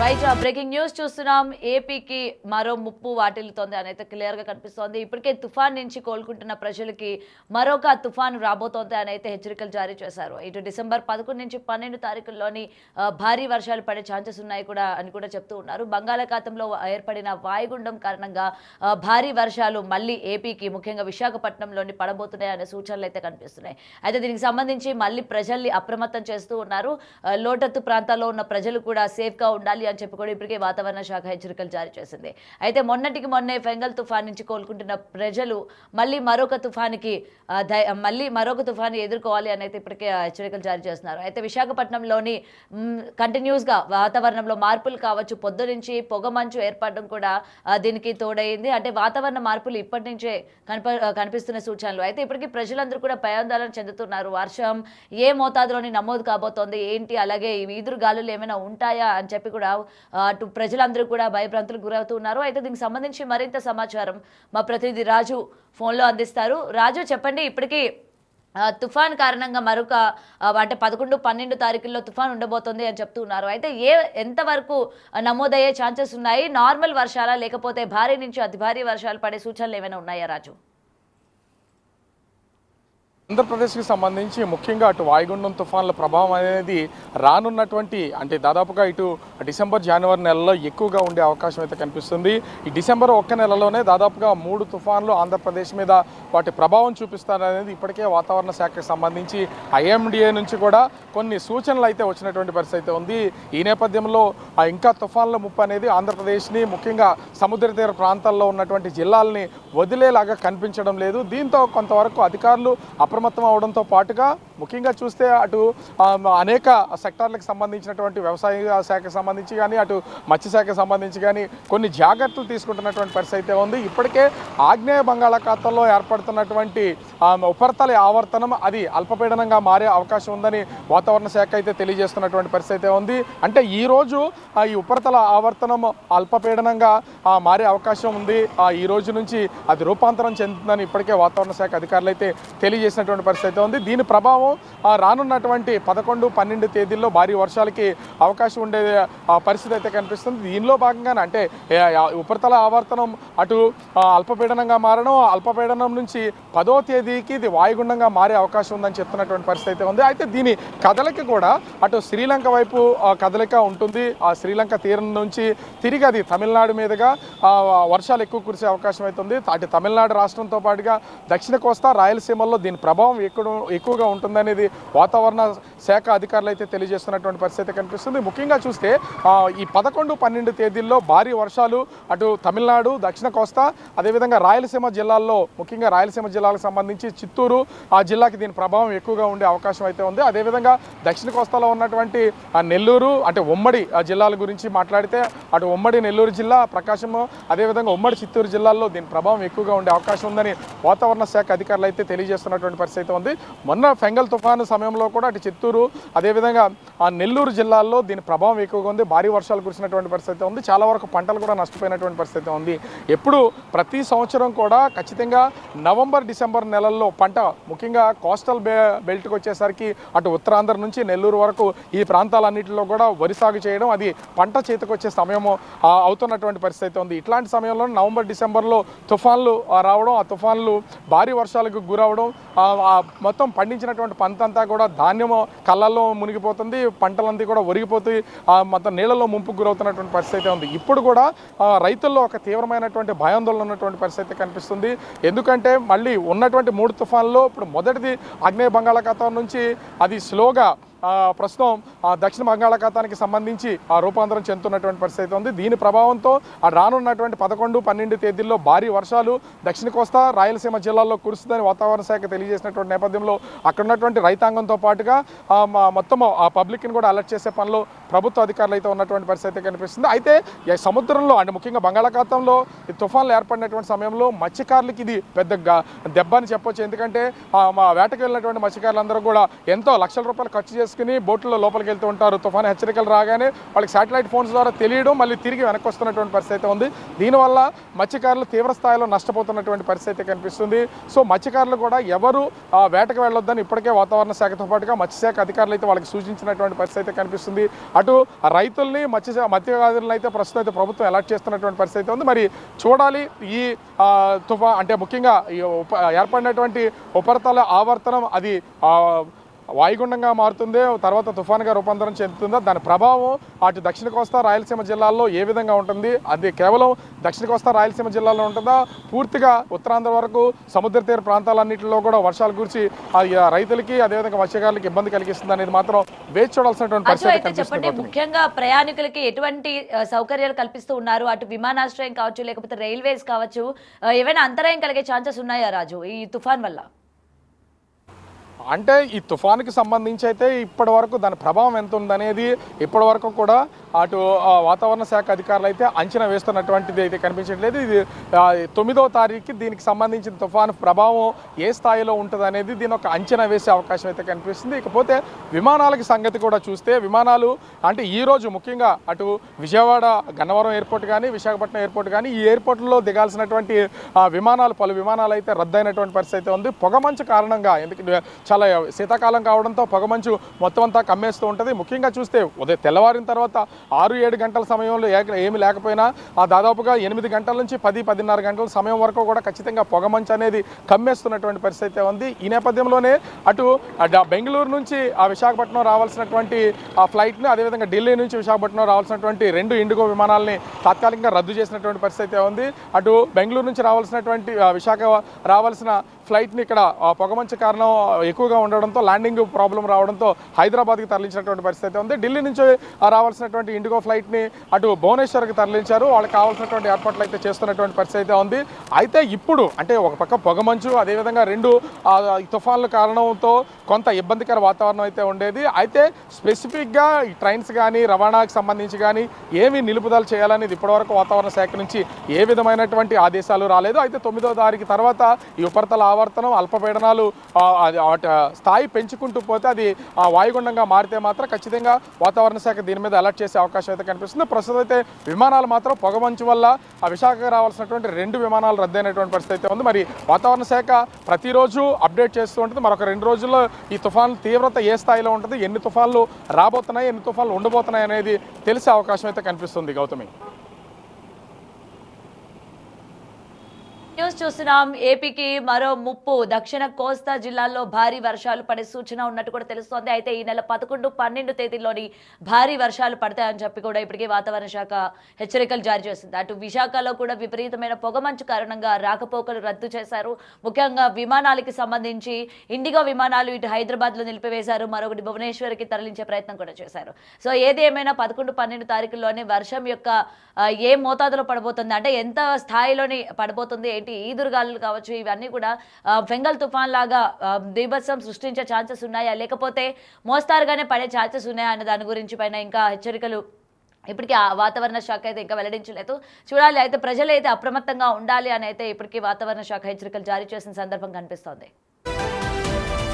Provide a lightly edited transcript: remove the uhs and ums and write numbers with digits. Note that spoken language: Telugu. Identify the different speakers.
Speaker 1: రైట్ బ్రేకింగ్ న్యూస్ చూస్తున్నాం. ఏపీకి మరో ముప్పు వాటిల్లుతోంది అనేది క్లియర్ గా కనిపిస్తోంది. ఇప్పటికే తుఫాన్ నుంచి కోలుకుంటున్న ప్రజలకి మరొక తుఫాను రాబోతోంది అని అయితే హెచ్చరికలు జారీ చేశారు. ఇటు డిసెంబర్ 11 నుంచి 12 తారీఖుల్లోని భారీ వర్షాలు పడే ఛాన్సెస్ ఉన్నాయి కూడా అని కూడా చెప్తూ ఉన్నారు. బంగాళాఖాతంలో ఏర్పడిన వాయుగుండం కారణంగా భారీ వర్షాలు మళ్ళీ ఏపీకి ముఖ్యంగా విశాఖపట్నంలోని పడబోతున్నాయి అనే సూచనలు అయితే కనిపిస్తున్నాయి. అయితే దీనికి సంబంధించి మళ్ళీ ప్రజల్ని అప్రమత్తం చేస్తూ ఉన్నారు. లోతట్టు ప్రాంతాల్లో ఉన్న ప్రజలు కూడా సేఫ్ గా ఉండాలి అని చెప్పి కూడా ఇప్పటికే వాతావరణ శాఖ హెచ్చరికలు జారీ చేసింది. అయితే మొన్నటికి మొన్నే ఫెంగల్ తుఫాన్ నుంచి కోలుకుంటున్న ప్రజలు మళ్ళీ మరొక తుఫాను ఎదుర్కోవాలి అని అయితే ఇప్పటికే హెచ్చరికలు జారీ చేస్తున్నారు. అయితే విశాఖపట్నంలోని కంటిన్యూస్ గా వాతావరణంలో మార్పులు కావచ్చు, పొద్దు నుంచి పొగమంచు ఏర్పడడం కూడా దీనికి తోడైంది. అంటే వాతావరణ మార్పులు ఇప్పటి నుంచే కనిపిస్తున్న సూచనలు. అయితే ఇప్పటికీ ప్రజలందరూ కూడా భయాందోళన చెందుతున్నారు. వర్షం ఏ మోతాదులోని నమోదు కాబోతోంది ఏంటి, అలాగే ఈదురు గాలులు ఏమైనా ఉంటాయా అని చెప్పి కూడా అటు ప్రజలందరూ కూడా భయభ్రాంతులకు గురవుతున్నారు. అయితే దీనికి సంబంధించి మరింత సమాచారం మా ప్రతినిధి రాజు ఫోన్లో అందిస్తారు. రాజు, చెప్పండి. ఇప్పటికీ తుఫాన్ కారణంగా మరొక అంటే 11, 12 తారీఖుల్లో తుఫాన్ ఉండబోతోంది అని చెప్తున్నారు. అయితే ఎంతవరకు నమోదయ్యే ఛాన్సెస్ ఉన్నాయి? నార్మల్ వర్షాలా లేకపోతే భారీ నుంచి అతి భారీ వర్షాలు పడే సూచనలు ఏమైనా ఉన్నాయా రాజు?
Speaker 2: ఆంధ్రప్రదేశ్కి సంబంధించి ముఖ్యంగా అటు వాయుగుండం తుఫాన్ల ప్రభావం అనేది రానున్నటువంటి అంటే దాదాపుగా ఇటు డిసెంబర్, జనవరి నెలలో ఎక్కువగా ఉండే అవకాశం అయితే కనిపిస్తుంది. ఈ డిసెంబర్ ఒక్క నెలలోనే దాదాపుగా 3 తుఫాన్లు ఆంధ్రప్రదేశ్ మీద వాటి ప్రభావం చూపిస్తారనేది ఇప్పటికే వాతావరణ శాఖకు సంబంధించి ఐఎండిఏ నుంచి కూడా కొన్ని సూచనలు అయితే వచ్చినటువంటి పరిస్థితి అయితే ఉంది. ఈ నేపథ్యంలో ఇంకా తుఫాన్ల ముప్పు అనేది ఆంధ్రప్రదేశ్ని ముఖ్యంగా సముద్ర తీర ప్రాంతాల్లో ఉన్నటువంటి జిల్లాలని వదిలేలాగా కనిపించడం లేదు. దీంతో కొంతవరకు అధికారులు అప్రమత్తం అవడంతో పాటుగా ముఖ్యంగా చూస్తే అటు అనేక సెక్టార్లకు సంబంధించినటువంటి వ్యవసాయ శాఖకు సంబంధించి కానీ అటు మత్స్యశాఖకు సంబంధించి కానీ కొన్ని జాగ్రత్తలు తీసుకుంటున్నటువంటి పరిస్థితి అయితే ఉంది. ఇప్పటికే ఆగ్నేయ బంగాళాఖాతంలో ఏర్పడుతున్నటువంటి ఉపరితల ఆవర్తనం అది అల్పపీడనంగా మారే అవకాశం ఉందని వాతావరణ శాఖ అయితే తెలియజేస్తున్నటువంటి పరిస్థితి అయితే ఉంది. అంటే ఈరోజు ఈ ఉపరితల ఆవర్తనం అల్పపీడనంగా మారే అవకాశం ఉంది. ఈ రోజు నుంచి అది రూపాంతరం చెందుతుందని ఇప్పటికే వాతావరణ శాఖ అధికారులు అయితే తెలియజేసినటువంటి పరిస్థితి అయితే ఉంది. దీని ప్రభావం రానున్నటువంటి 11, 12 తేదీల్లో భారీ వర్షాలకి అవకాశం ఉండే పరిస్థితి అయితే కనిపిస్తుంది. దీనిలో భాగంగానే అంటే ఉపరితల ఆవర్తనం అటు అల్పపీడనంగా మారడం, అల్పపీడనం నుంచి 10వ తేదీకి ఇది వాయుగుండంగా మారే అవకాశం ఉందని చెప్తున్నటువంటి పరిస్థితి అయితే ఉంది. అయితే దీని కదలిక కూడా అటు శ్రీలంక వైపు కదలిక ఉంటుంది. ఆ శ్రీలంక తీరం నుంచి తిరిగి అది తమిళనాడు మీదుగా వర్షాలు ఎక్కువ కురిసే అవకాశం అయితే ఉంది. అటు తమిళనాడు రాష్ట్రంతో పాటుగా దక్షిణ కోస్తా, రాయలసీమల్లో దీని ప్రభావం ఎక్కువగా ఉంటుందనేది వాతావరణ శాఖ అధికారులు అయితే తెలియజేస్తున్నటువంటి పరిస్థితి కనిపిస్తుంది. ముఖ్యంగా చూస్తే ఈ 11, 12 తేదీల్లో భారీ వర్షాలు అటు తమిళనాడు, దక్షిణ కోస్తా, అదేవిధంగా రాయలసీమ జిల్లాల్లో ముఖ్యంగా రాయలసీమ జిల్లాలకు సంబంధించి చిత్తూరు ఆ జిల్లాకి దీని ప్రభావం ఎక్కువగా ఉండే అవకాశం అయితే ఉంది. అదేవిధంగా దక్షిణ కోస్తాలో ఉన్నటువంటి నెల్లూరు అంటే ఉమ్మడి జిల్లాల గురించి మాట్లాడితే అటు ఉమ్మడి నెల్లూరు జిల్లా, ప్రకాశము, అదేవిధంగా ఉమ్మడి చిత్తూరు జిల్లాల్లో దీని ప్రభావం ఎక్కువగా ఉండే అవకాశం ఉందని వాతావరణ శాఖ అధికారులు అయితే తెలియజేస్తున్నటువంటి పరిస్థితి ఉంది. మొన్న ఫెంగల్ తుఫాను సమయంలో కూడా అటు చిత్తూరు అదేవిధంగా నెల్లూరు జిల్లాల్లో దీని ప్రభావం ఎక్కువగా ఉంది. భారీ వర్షాలు కురిసినటువంటి పరిస్థితి ఉంది. చాలా వరకు పంటలు కూడా నష్టపోయినటువంటి పరిస్థితి ఉంది. ఎప్పుడు ప్రతి సంవత్సరం కూడా ఖచ్చితంగా నవంబర్, డిసెంబర్ నెలల్లో పంట ముఖ్యంగా కోస్టల్ బెల్ట్కి వచ్చేసరికి అటు ఉత్తరాంధ్ర నుంచి నెల్లూరు వరకు ఈ ప్రాంతాలన్నింటిలో కూడా వరి సాగు చేయడం, అది పంట చేతికి వచ్చే సమయము అవుతున్నటువంటి పరిస్థితి ఉంది. ఇట్లాంటి సమయంలో నవంబర్, డిసెంబర్లో తుఫాన్లు రావడం, ఆ తుఫాన్లు భారీ వర్షాలకు గురవడం, మొత్తం పండించినటువంటి పంట అంతా కూడా ధాన్యము కళ్ళల్లో మునిగిపోతుంది, పంటలంతా కూడా ఒరిగిపోతాయి, మొత్తం నీళ్ళలో ముంపుకు గురవుతున్నటువంటి పరిస్థితి ఉంది. ఇప్పుడు కూడా రైతుల్లో ఒక తీవ్రమైనటువంటి భయాందోళన ఉన్నటువంటి పరిస్థితి కనిపిస్తుంది. ఎందుకంటే మళ్ళీ ఉన్నటువంటి 3 తుఫాన్లో ఇప్పుడు మొదటిది ఆగ్నేయ బంగాళాఖాతం నుంచి అది స్లోగా ప్రస్తుతం దక్షిణ బంగాళాఖాతానికి సంబంధించి రూపాంతరం చెందుతున్నటువంటి పరిస్థితి ఉంది. దీని ప్రభావంతో రానున్నటువంటి 11, 12 తేదీల్లో భారీ వర్షాలు దక్షిణ కోస్తా, రాయలసీమ జిల్లాల్లో కురుస్తుందని వాతావరణ శాఖ తెలియజేసినటువంటి నేపథ్యంలో అక్కడ ఉన్నటువంటి రైతాంగంతో పాటుగా మొత్తం ఆ పబ్లిక్ని కూడా అలర్ట్ చేసే పనిలో ప్రభుత్వ అధికారులు అయితే ఉన్నటువంటి పరిస్థితి కనిపిస్తుంది. అయితే సముద్రంలో అంటే ముఖ్యంగా బంగాళాఖాతంలో ఈ తుఫాన్లు ఏర్పడినటువంటి సమయంలో మత్స్యకారులకి ఇది పెద్ద దెబ్బ అని చెప్పొచ్చు. ఎందుకంటే వేటకు వెళ్ళినటువంటి మత్స్యకారులందరూ కూడా ఎంతో లక్షల రూపాయలు ఖర్చు చేసి వేసుకుని బోట్లో లోపలికి వెళ్తూ ఉంటారు. తుఫాను హెచ్చరికలు రాగానే వాళ్ళకి శాటిలైట్ ఫోన్స్ ద్వారా తెలియడం, మళ్ళీ తిరిగి వెనక్కి వస్తున్నటువంటి పరిస్థితి ఉంది. దీనివల్ల మత్స్యకారులు తీవ్ర స్థాయిలో నష్టపోతున్నటువంటి పరిస్థితి కనిపిస్తుంది. సో మత్స్యకారులు కూడా ఎవరు వేటకు వెళ్ళొద్దని ఇప్పటికే వాతావరణ శాఖతో పాటుగా మత్స్యశాఖ అధికారులు అయితే వాళ్ళకి సూచించినటువంటి పరిస్థితి కనిపిస్తుంది. అటు రైతుల్ని మత్స్యకారులను అయితే ప్రస్తుతం అయితే ప్రభుత్వం అలర్ట్ చేస్తున్నటువంటి పరిస్థితి ఉంది. మరి చూడాలి ఈ తుఫాన్ అంటే ముఖ్యంగా ఏర్పడినటువంటి ఉపరితల ఆవర్తనం అది వాయుగుండంగా మారుతుంది, తర్వాత తుఫానుగా రూపాంతరం చెందుతుందా, దాని ప్రభావం అటు దక్షిణ కోస్తా రాయలసీమ జిల్లాల్లో ఏ విధంగా ఉంటుంది, అది కేవలం దక్షిణ కోస్తా రాయలసీమ జిల్లాలో ఉంటుందా, పూర్తిగా ఉత్తరాంధ్ర వరకు సముద్ర తీర ప్రాంతాలన్నింటిలో కూడా వర్షాలు కురిసి రైతులకి అదేవిధంగా మత్స్యకారులకు ఇబ్బంది కలిగిస్తుంది అనేది మాత్రం వేచి చూడాల్సినటువంటి పరిస్థితి కనిపిస్తుంది.
Speaker 1: ముఖ్యంగా ప్రయాణికులకి ఎటువంటి సౌకర్యాలు కల్పిస్తూ ఉన్నారు, అటు విమానాశ్రయం కావచ్చు లేకపోతే రైల్వేస్ కావచ్చు, ఏమైనా అంతరాయం కలిగే ఛాన్సెస్ ఉన్నాయా రాజు ఈ తుఫాన్ వల్ల?
Speaker 2: అంటే ఈ తుఫానుకి సంబంధించి అయితే ఇప్పటి వరకు దాని ప్రభావం ఎంత ఉందనేది ఇప్పటి వరకు కూడా అటు వాతావరణ శాఖ అధికారులు అయితే అంచనా వేస్తున్నటువంటిది అయితే కనిపించట్లేదు. ఇది 9వ తారీఖుకి దీనికి సంబంధించిన తుఫాను ప్రభావం ఏ స్థాయిలో ఉంటుంది అనేది దీని ఒక అంచనా వేసే అవకాశం అయితే కనిపిస్తుంది. ఇకపోతే విమానాలకి సంగతి కూడా చూస్తే విమానాలు అంటే ఈరోజు ముఖ్యంగా అటు విజయవాడ గన్నవరం ఎయిర్పోర్ట్ కానీ విశాఖపట్నం ఎయిర్పోర్ట్ కానీ ఈ ఎయిర్పోర్ట్లో దిగాల్సినటువంటి పలు విమానాలు అయితే రద్దయినటువంటి పరిస్థితి ఉంది. పొగమంచు కారణంగా, ఎందుకంటే చాలా శీతాకాలం కావడంతో పొగమంచు మొత్తం అంతా కమ్మేస్తూ ఉంటుంది. ముఖ్యంగా చూస్తే ఉదయం తెల్లవారిన తర్వాత 6-7 గంటల సమయంలో ఏమి లేకపోయినా దాదాపుగా 8 గంటల నుంచి 10-10:30 గంటల సమయం వరకు కూడా ఖచ్చితంగా పొగమంచు అనేది కమ్మేస్తున్నటువంటి పరిస్థితి ఉంది. ఈ నేపథ్యంలోనే అటు బెంగళూరు నుంచి విశాఖపట్నం రావాల్సినటువంటి ఫ్లైట్ని, అదేవిధంగా ఢిల్లీ నుంచి విశాఖపట్నం రావాల్సినటువంటి 2 ఇండిగో విమానాలని తాత్కాలికంగా రద్దు చేసినటువంటి పరిస్థితి ఉంది. అటు బెంగళూరు నుంచి రావాల్సినటువంటి విశాఖ రావాల్సిన ఫ్లైట్ని ఇక్కడ పొగమంచు కారణం ఎక్కువగా ఉండడంతో ల్యాండింగ్ ప్రాబ్లం రావడంతో హైదరాబాద్కి తరలించినటువంటి పరిస్థితి ఉంది. ఢిల్లీ నుంచి రావాల్సినటువంటి ఇండిగో ఫ్లైట్ని అటు భువనేశ్వర్కి తరలించారు. వాళ్ళకి కావాల్సినటువంటి ఏర్పాట్లు అయితే చేస్తున్నటువంటి పరిస్థితి ఉంది. అయితే ఇప్పుడు అంటే ఒక పక్క పొగమంచు, అదేవిధంగా 2 తుఫాన్ల కారణంతో కొంత ఇబ్బందికర వాతావరణం అయితే ఉండేది. అయితే స్పెసిఫిక్గా ఈ ట్రైన్స్ కానీ రవాణాకి సంబంధించి కానీ ఏమి నిలుపుదల చేయాలనేది ఇప్పటివరకు వాతావరణ శాఖ నుంచి ఏ విధమైనటువంటి ఆదేశాలు రాలేదు. అయితే 9వ తారీఖు తర్వాత ఈ ఉపరితల ఆవర్తనం అల్పపీడనాలు స్థాయి పెంచుకుంటూ పోతే అది వాయుగుండంగా మారితే మాత్రం ఖచ్చితంగా వాతావరణ శాఖ దీని మీద అలర్ట్ చేసే అవకాశం అయితే కనిపిస్తుంది. ప్రస్తుతం అయితే విమానాలు మాత్రం పొగమంచు వల్ల విశాఖకు రావాల్సినటువంటి 2 విమానాలు రద్దయినటువంటి పరిస్థితి ఉంది. మరి వాతావరణ శాఖ ప్రతిరోజు అప్డేట్ చేస్తూ ఉంటుంది. మరొక 2 రోజుల్లో ఈ తుఫాను తీవ్రత ఏ స్థాయిలో ఉంటుంది, ఎన్ని తుఫాన్లు రాబోతున్నాయి, ఎన్ని తుఫాన్లు ఉండబోతున్నాయి అనేది తెలిసే అవకాశం అయితే కనిపిస్తుంది. గౌతమి,
Speaker 1: న్యూస్ చూస్తున్నాం. ఏపీకి మరో ముప్పు, దక్షిణ కోస్తా జిల్లాల్లో భారీ వర్షాలు పడే సూచన ఉన్నట్టు కూడా తెలుస్తోంది. అయితే ఈ నెల 11, 12 తేదీల్లోని భారీ వర్షాలు పడతాయని చెప్పి కూడా ఇప్పటికే వాతావరణ శాఖ హెచ్చరికలు జారీ చేసింది. అటు విశాఖలో కూడా విపరీతమైన పొగమంచు కారణంగా రాకపోకలు రద్దు చేశారు. ముఖ్యంగా విమానాలకి సంబంధించి ఇండిగో విమానాలు ఇటు హైదరాబాద్లో నిలిపివేశారు, మరొకటి భువనేశ్వర్కి తరలించే ప్రయత్నం కూడా చేశారు. సో ఏది ఏమైనా 11, 12 తారీఖుల్లోనే వర్షం యొక్క ఏ మోతాదులో పడబోతుంది, అంటే ఎంత స్థాయిలోని పడబోతుంది, ఏంటి ఈదురుగాలులు కావచ్చు, ఇవన్నీ కూడా బెంగాల్ తుఫాన్ లాగా బీభత్సం సృష్టించే ఛాన్సెస్ ఉన్నాయా, లేకపోతే మోస్తారుగానే పడే ఛాన్సెస్ ఉన్నాయా అనే దాని గురించి పైన ఇంకా హెచ్చరికలు ఇప్పటికీ వాతావరణ శాఖ అయితే ఇంకా వెల్లడించలేదు. చూడాలి. అయితే ప్రజలు అయితే అప్రమత్తంగా ఉండాలి అని అయితే ఇప్పటికీ వాతావరణ శాఖ హెచ్చరికలు జారీ చేసిన సందర్భం కనిపిస్తోంది.